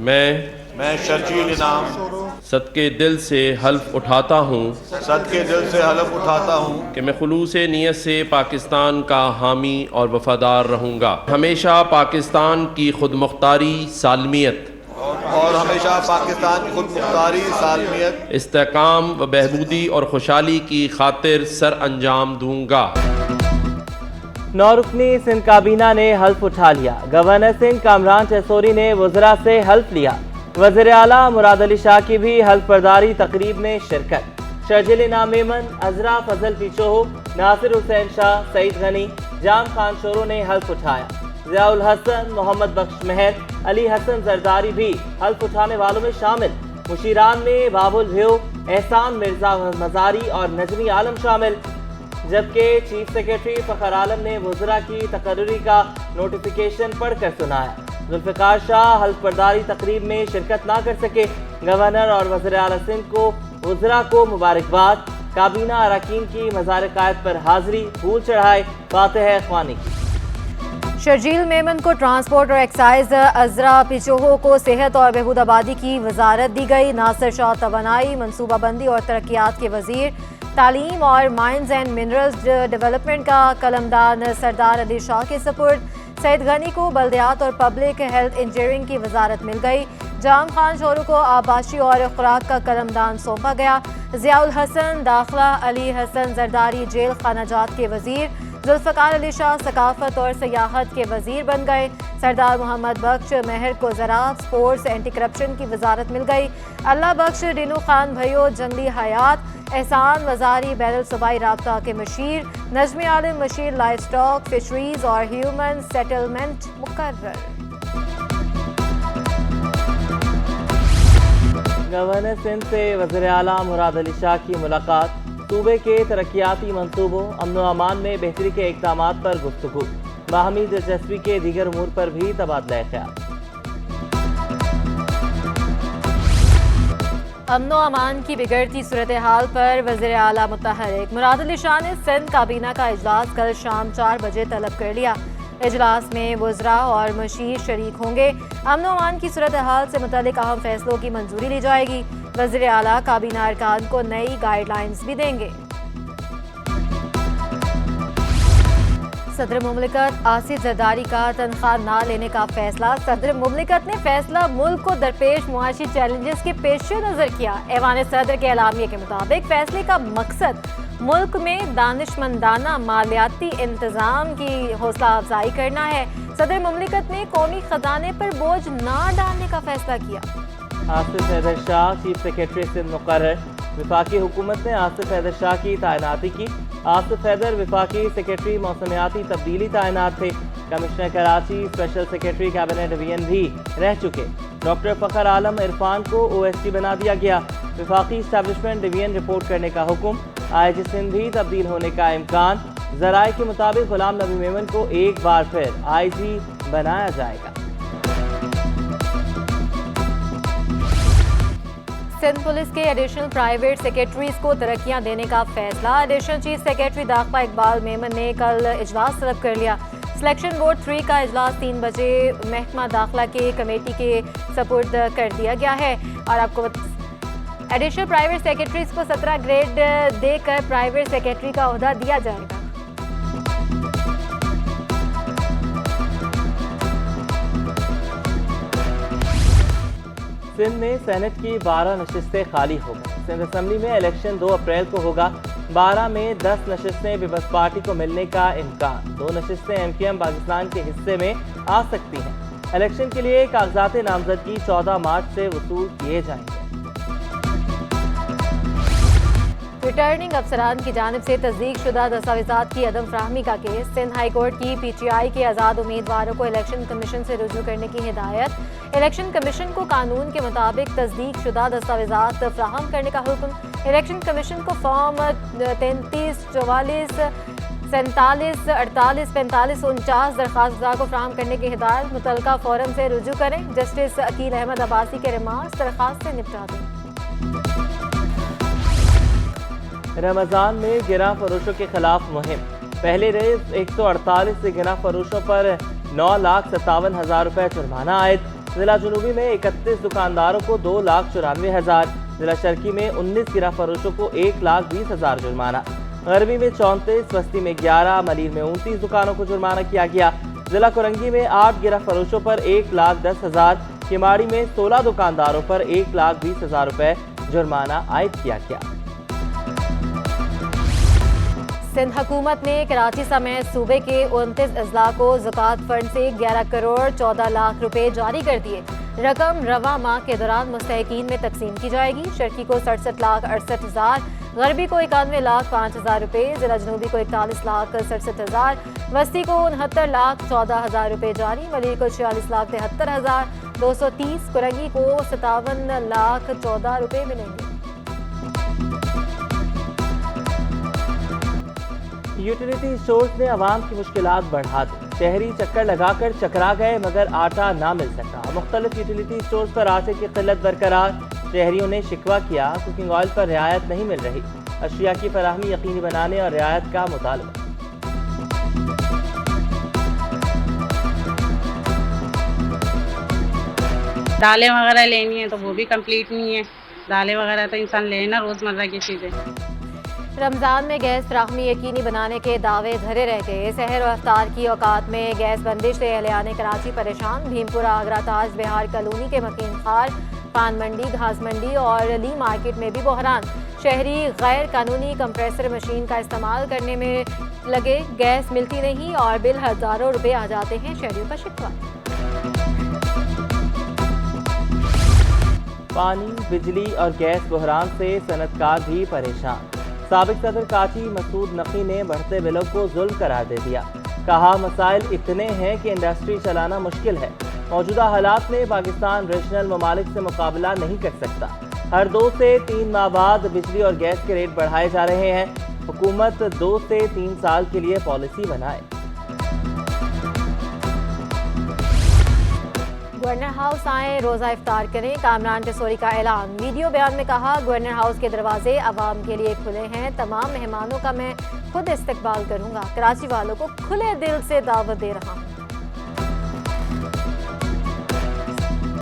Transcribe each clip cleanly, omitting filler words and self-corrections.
میں شرجیل انعام صدقے دل سے حلف اٹھاتا ہوں صدقے دل سے حلف اٹھاتا ہوں کہ میں خلوص نیت سے پاکستان کا حامی اور وفادار رہوں گا، ہمیشہ پاکستان کی خود مختاری، سالمیت، اور ہمیشہ پاکستان کی خود مختاری، سالمیت، استحکام و بہبودی اور خوشحالی کی خاطر سر انجام دوں گا۔ 9 رکنی سندھ کابینہ نے حلف اٹھا لیا۔ گورنر سندھ کامران ٹیسوری نے وزراء سے حلف لیا۔ وزیر اعلیٰ مراد علی شاہ کی بھی حلف برداری تقریب میں شرکت۔ شرجیل انعام میمن، عذرا فضل پیچوہو، ناصر حسین شاہ، سعید غنی، جام خان شورو نے حلف اٹھایا۔ ضیاء الحسن، محمد بخش مہر، علی حسن زرداری بھی حلف اٹھانے والوں میں شامل۔ مشیران میں باب البھیو، احسان مرزا مزاری اور نجمی عالم شامل، جبکہ چیف سیکرٹری فخر عالم نے وزراء کی تقرری کا نوٹیفیکیشن پڑھ کر سنایا۔ ذوالفقار شاہ حلف برداری تقریب میں شرکت نہ کر سکے۔ گورنر اور وزیر اعلیٰ سندھ کو وزراء کو مبارکباد۔ کابینہ اراکین کی مزار قائد پر حاضری، پھول چڑھائے، فاتحہ خوانی کی۔ شرجیل میمن کو ٹرانسپورٹ اور ایکسائز، عذرا پیچوہو کو صحت اور بہبود آبادی کی وزارت دی گئی۔ ناصر شاہ توانائی، منصوبہ بندی اور ترقیات کے وزیر۔ تعلیم اور مائنز اینڈ منرلز ڈیولپمنٹ کا قلمدان سردار علی شاہ کے سپرد۔ سعید غنی کو بلدیات اور پبلک ہیلتھ انجینئرنگ کی وزارت مل گئی۔ جام خان شورو کو آباشی اور خوراک کا قلمدان سونپا گیا۔ ضیاء الحسن داخلہ، علی حسن زرداری جیل خانہ جات کے وزیر۔ ذوالفقار علی شاہ ثقافت اور سیاحت کے وزیر بن گئے۔ سردار محمد بخش مہر کو زراعت، سپورٹس، اینٹی کرپشن کی وزارت مل گئی۔ اللہ بخش رینو خان بھیو جنگلی حیات، احسان وزاری بین الصوبائی رابطہ کے مشیر۔ نجمی عالم مشیر لائف سٹاک، فشریز اور ہیومن سیٹلمنٹ مقرر۔ گورنر سندھ سے وزیر اعلیٰ مراد علی شاہ کی ملاقات۔ صوبے کے ترقیاتی منصوبوں، امن و امان میں بہتری کے اقدامات پر گفتگو۔ باہمی دلچسپی کے دیگر امور پر بھی تبادلہ خیال۔ امن و امان کی بگڑتی صورتحال پر وزیر اعلیٰ متحرک۔ مراد علی شاہ نے سندھ کابینہ کا اجلاس کل شام 4 بجے طلب کر لیا۔ اجلاس میں وزراء اور مشیر شریک ہوں گے۔ امن و امان کی صورتحال سے متعلق اہم فیصلوں کی منظوری لی جائے گی۔ وزیر اعلیٰ کابینہ ارکان کو نئی گائیڈ لائنز بھی دیں گے۔ صدر مملکت آصف زرداری کا تنخواہ نہ لینے کا فیصلہ۔ صدر مملکت نے فیصلہ ملک کو درپیش معاشی چیلنجز کے پیش نظر کیا۔ ایوان صدر کے اعلامیے کے مطابق فیصلے کا مقصد ملک میں دانشمندانہ مالیاتی انتظام کی حوصلہ افزائی کرنا ہے۔ صدر مملکت نے قومی خزانے پر بوجھ نہ ڈالنے کا فیصلہ کیا۔ آصف حیدر شاہ چیف سیکرٹری سندھ مقرر۔ وفاقی حکومت نے آصف حیدر شاہ کی تعیناتی کی۔ آصف حیدر وفاقی سیکرٹری موسمیاتی تبدیلی تعینات تھے۔ Commissioner Karachi special secretary cabinet division بھی رہ چکے۔ ڈاکٹر فخر عالم عرفان کو OSD بنا دیا گیا۔ وفاقی اسٹیبلشمنٹ ڈویژن رپورٹ کرنے کا حکم۔ IG سندھ بھی تبدیل ہونے کا امکان۔ ذرائع کے مطابق غلام نبی میمن کو ایک بار پھر IG بنایا جائے گا۔ سندھ پولیس کے ایڈیشنل پرائیویٹ سیکرٹریز کو ترقیاں دینے کا فیصلہ۔ ایڈیشنل چیف سیکرٹری داخلہ اقبال میمن نے کل اجلاس طلب کر لیا۔ سلیکشن بورڈ 3 کا اجلاس 3 بجے محکمہ داخلہ کے کمیٹی کے سپرد کر دیا گیا ہے۔ اور آپ کو ایڈیشنل پرائیویٹ سیکرٹریز کو 17 گریڈ دے کر پرائیویٹ سیکرٹری کا عہدہ دیا جائے گا۔ سندھ میں سینٹ کی 12 نشستیں خالی ہو گئیں۔ سندھ اسمبلی میں الیکشن 2 اپریل کو ہوگا۔ 12 میں 10 نشستیں پیپلز پارٹی کو ملنے کا امکان۔ 2 نشستیں MKM پاکستان کے حصے میں آ سکتی ہیں۔ الیکشن کے لیے کاغذات نامزدگی 14 مارچ سے وصول کیے جائیں گے۔ ریٹرننگ افسران کی جانب سے تصدیق شدہ دستاویزات کی عدم فراہمی کا کیس۔ سندھ ہائی کورٹ کی PTI کے آزاد امیدواروں کو الیکشن کمیشن سے رجوع کرنے کی ہدایت۔ الیکشن کمیشن کو قانون کے مطابق تصدیق شدہ دستاویزات فراہم کرنے کا حکم۔ الیکشن کمیشن کو فارم 33 44 47 48 45 49 درخواست گزار کو فراہم کرنے کی ہدایت۔ متعلقہ فورم سے رجوع کریں۔ جسٹس عقیل احمد عباسی کے ریمارکس درخواست سے نپٹا دیں۔ رمضان میں گراں فروشوں کے خلاف مہم۔ پہلے روز 148 گراں فروشوں پر 9,57,000 روپے جرمانہ عائد۔ ضلع جنوبی میں 31 دکانداروں کو 2,94,000، ضلع شرقی میں 19 گرہ فروشوں کو 1,20,000 جرمانہ، غربی میں 34، وسطی میں 11، ملیر میں 29 دکانوں کو جرمانہ کیا گیا۔ ضلع کورنگی میں 8 گرہ فروشوں پر 1,10,000، کیماڑی میں 16 دکانداروں پر 1,20,000 روپے جرمانہ عائد کیا گیا۔ سندھ حکومت نے کراچی سمیت صوبے کے 29 اضلاع کو زکوٰۃ فنڈ سے 11 کروڑ 14 لاکھ روپے جاری کر دیے۔ رقم رواں ماہ کے دوران مستحقین میں تقسیم کی جائے گی۔ شرقی کو 67,68,000، غربی کو 91,05,000 روپے، ضلع جنوبی کو 41,67,000، وسطی کو 69,14,000 روپے جاری، ملیر کو 46,73,230، کورنگی کو 57,14,000 روپے ملیں گے۔ یوٹیلیٹی اسٹورز نے عوام کی مشکلات بڑھا دی، شہری چکر لگا کر چکرا گئے مگر آٹا نہ مل سکا۔ مختلف یوٹیلیٹی اسٹورز پر آٹے کی قلت برقرار، شہریوں نے شکوہ کیا کوکنگ آئل پر رعایت نہیں مل رہی، اشیاء کی فراہمی یقینی بنانے اور رعایت کا مطالبہ۔ دالیں وغیرہ لینی ہے تو وہ بھی کمپلیٹ نہیں ہے، دالیں وغیرہ تو انسان لینا روزمرہ کی چیزیں۔ رمضان میں گیس فراہمی یقینی بنانے کے دعوے دھرے رہ گئے۔ سحر و افطار کی اوقات میں گیس بندش سے اہلیان کراچی پریشان۔ بھیمپورہ آگرہ تاج بہار کالونی کے مکین خار، پان منڈی، گھاس منڈی اور لی مارکیٹ میں بھی بحران۔ شہری غیر قانونی کمپریسر مشین کا استعمال کرنے میں لگے، گیس ملتی نہیں اور بل ہزاروں روپے آ جاتے ہیں، شہریوں کا شکوہ۔ پانی، بجلی اور گیس بحران سے صنعت کار بھی پریشان۔ سابق صدر کاچی مسعود نقی نے بڑھتے بلوں کو ظلم قرار دے دیا، کہا مسائل اتنے ہیں کہ انڈسٹری چلانا مشکل ہے، موجودہ حالات میں پاکستان ریجنل ممالک سے مقابلہ نہیں کر سکتا۔ ہر 2 سے 3 ماہ بعد بجلی اور گیس کے ریٹ بڑھائے جا رہے ہیں، حکومت 2 سے 3 سال کے لیے پالیسی بنائے۔ گورنر ہاؤس آئیں، روزہ افطار کریں، کامران ٹیسوری کا اعلان۔ ویڈیو بیان میں کہا، گورنر ہاؤس کے دروازے عوام کے لیے کھلے ہیں، تمام مہمانوں کا میں خود استقبال کروں گا، کراچی والوں کو کھلے دل سے دعوت دے رہا ہوں۔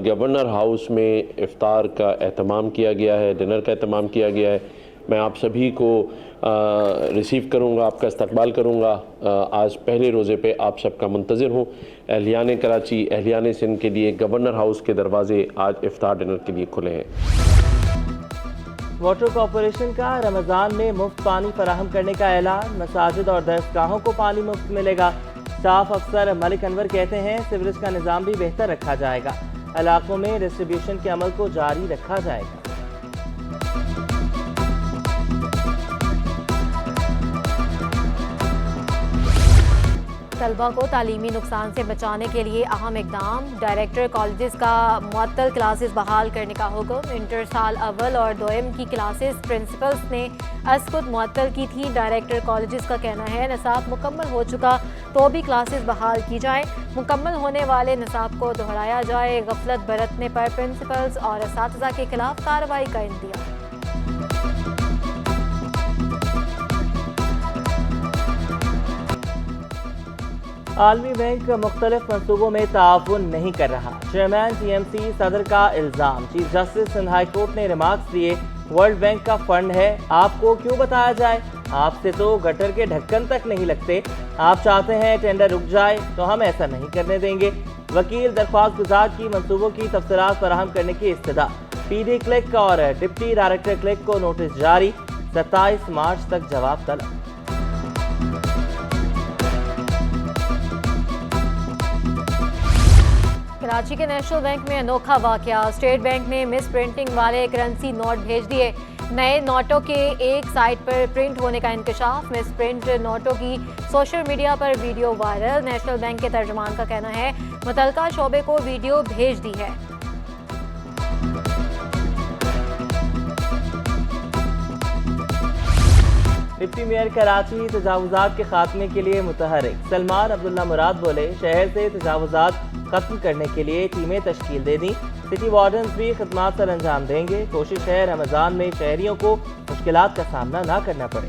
گورنر ہاؤس میں افطار کا اہتمام کیا گیا ہے، ڈنر کا اہتمام کیا گیا ہے۔ میں آپ سبھی کو ریسیو کروں گا، آپ کا استقبال کروں گا۔ آج پہلے روزے پہ آپ سب کا منتظر ہوں۔ اہلیان کراچی، اہلیان سندھ کے لیے گورنر ہاؤس کے دروازے آج افطار ڈنر کے لیے کھلے ہیں۔ واٹر کارپوریشن کا رمضان میں مفت پانی فراہم کرنے کا اعلان، مساجد اور درسگاہوں کو پانی مفت ملے گا۔ اسٹاف افسر ملک انور کہتے ہیں سیوریج کا نظام بھی بہتر رکھا جائے گا، علاقوں میں ڈسٹریبیوشن کے عمل کو جاری رکھا جائے گا۔ طلبہ کو تعلیمی نقصان سے بچانے کے لیے اہم اقدام، ڈائریکٹر کالجز کا معطل کلاسز بحال کرنے کا حکم۔ انٹر سال اول اور دوئم کی کلاسز پرنسپلز نے از خود معطل کی تھی، ڈائریکٹر کالجز کا کہنا ہے نصاب مکمل ہو چکا تو بھی کلاسز بحال کی جائیں، مکمل ہونے والے نصاب کو دہرایا جائے۔ غفلت برتنے پر پرنسپلز اور اساتذہ کے خلاف کارروائی کا انتظام۔ عالمی بینک مختلف منصوبوں میں تعاون نہیں کر رہا، چیئرمین ٹی ایم سی صدر کا الزام۔ Chief justice Sindh high court نے ریمارکس دیے، ورلڈ بینک کا فنڈ ہے، آپ کو کیوں بتایا جائے، آپ سے تو گٹر کے ڈھکن تک نہیں لگتے، آپ چاہتے ہیں ٹینڈر رک جائے تو ہم ایسا نہیں کرنے دیں گے۔ وکیل درخواست گزار کی منصوبوں کی تفصیلات فراہم کرنے کی استدعا، پی ڈی کلک اور ڈپٹی ڈائریکٹر کلک کو نوٹس جاری، 27 مارچ تک جواب طلب۔ کراچی کے نیشنل بینک میں انوکھا واقعہ، اسٹیٹ بینک نے مس پرنٹنگ والے کرنسی نوٹ بھیج دیے، نئے نوٹوں کے ایک سائٹ پر پرنٹ ہونے کا انکشاف، مس پرنٹ نوٹوں کی سوشل میڈیا پر ویڈیو وائرل۔ نیشنل بینک کے ترجمان کا کہنا ہے متعلقہ شعبے کو ویڈیو بھیج دی ہے۔ ڈپٹی میئر کراچی تجاوزات کے خاتمے کے لیے متحرک، سلمان عبداللہ مراد بولے شہر سے تجاوزات ختم کرنے کے لیے ٹیمیں تشکیل دے دیں، سٹی وارڈنز بھی خدمات سر انجام دیں گے، کوشش ہے رمضان میں شہریوں کو مشکلات کا سامنا نہ کرنا پڑے۔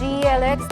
GLX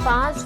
5